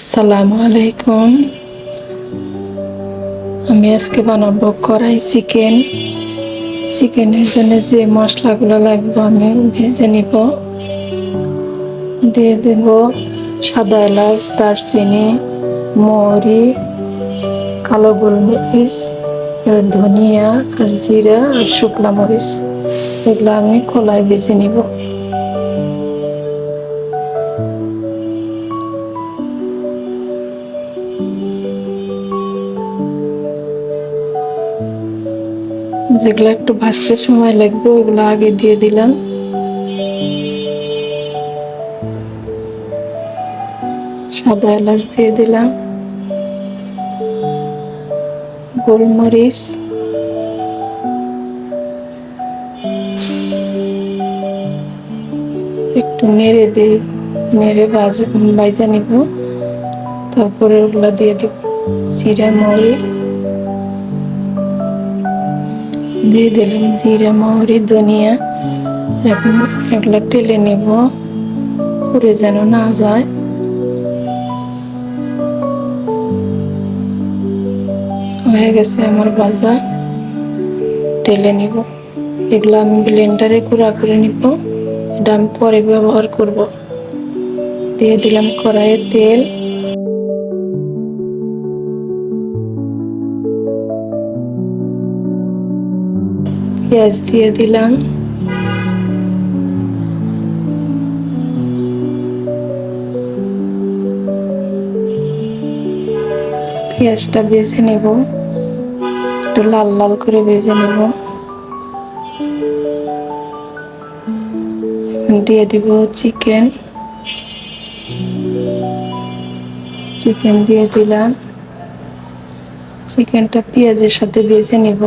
আসসালামু আলাইকুম। আমি আজকে বানাবো কড়াই চিকেন। চিকেনের জন্য যে মশলাগুলো লাগবে আমি ভেজে নিব। দিয়ে দেব সাদা এলাচ, দারচিনি, মৌরি, কালো গোলমরিচ, ধনিয়া আর জিরা আর শুকনা মরিচ। এগুলো আমি কড়াই ভেজে নিব। যেগুলো একটু ভাজতে সময় লাগবে ওগুলো আগে দিয়ে দিলাম। সাদা এলাচ দিয়ে দিলাম, গোলমরিচ, একটু নেড়ে ভাজা নিব। তারপরে ওগুলো দিয়ে দিব। জিরা মৌরি দিয়ে দিলাম, জিরা মৌরি ধনিয়া। এখন এগুলো টেলে নিব, পুড়ে যেন না যায়। হয়ে গেছে আমার ভাজা, টেলে নিব। এগুলো আমি ব্লেন্ডারে গুঁড়া করে নিব। এটা আমি পরে ব্যবহার করব। দিয়ে দিলাম কড়াইয়ে তেল, পেঁয়াজ দিয়ে দিলাম, পেঁয়াজটা ভেজে নেব, একটু লাল লাল করে ভেজে নেব। দিয়ে দিব চিকেন দিয়ে দিলাম। চিকেনটা পেঁয়াজের সাথে ভেজে নেব।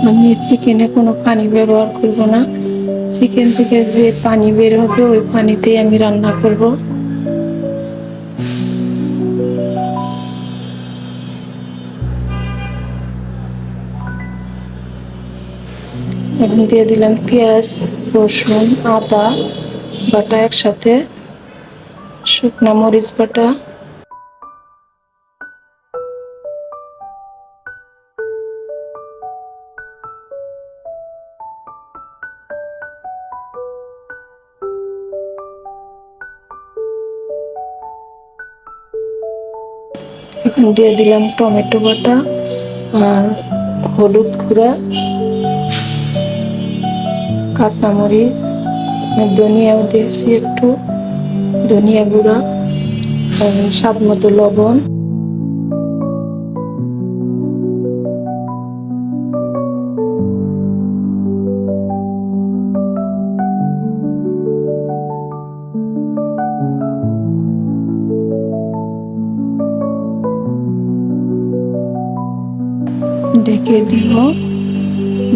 আমি চিকেনে কোনো পানি ব্যবহার করব না। চিকেন থেকে যে পানি বের হবে ওই পানিতেই আমি রান্না করব। এখন দিয়ে দিলাম পেঁয়াজ, রসুন, আদা বাটা একসাথে, শুকনা মরিচ বাটা, এখন দিয়ে দিলাম টমেটো বাটা আর হলুদ গুঁড়া, কাঁচামরিচ, ধনিয়াও দিয়েছি একটু, ধনিয়া গুঁড়া, স্বাদ মতো লবণ।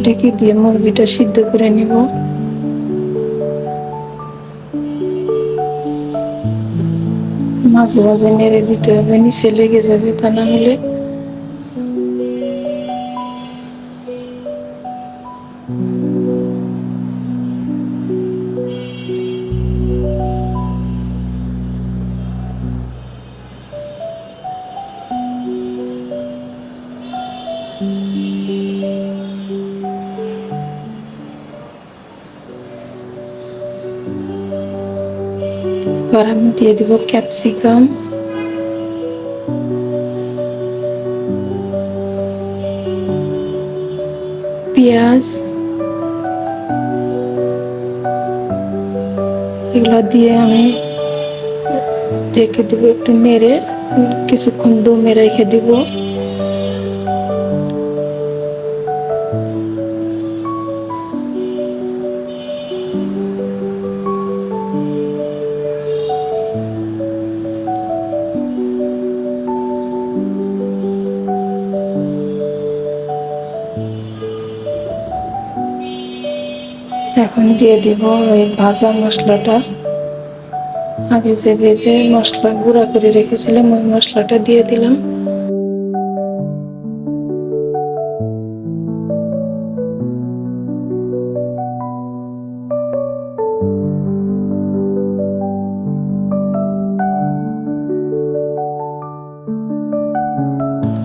ঢেকে দিয়ে মুরগিটা সিদ্ধ করে নিব। মাঝে মাঝে নেড়ে দিতে হবে, নিচে লেগে যাবে, তা না হলে। এবার আমি দিয়ে দিব ক্যাপসিকাম, পেঁয়াজ, এগুলো দিয়ে আমি রেখে দিব, একটু নেড়ে কিছুক্ষণ দমে রেখে দিব। এখন দিয়ে দিব ওই ভাজা মশলাটা, আগে যে ভেজে মশলা গুঁড়া করে রেখেছিলাম ওই মশলাটা দিয়ে দিলাম।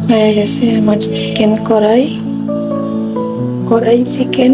হয়ে গেছে আমার চিকেন কড়াই চিকেন।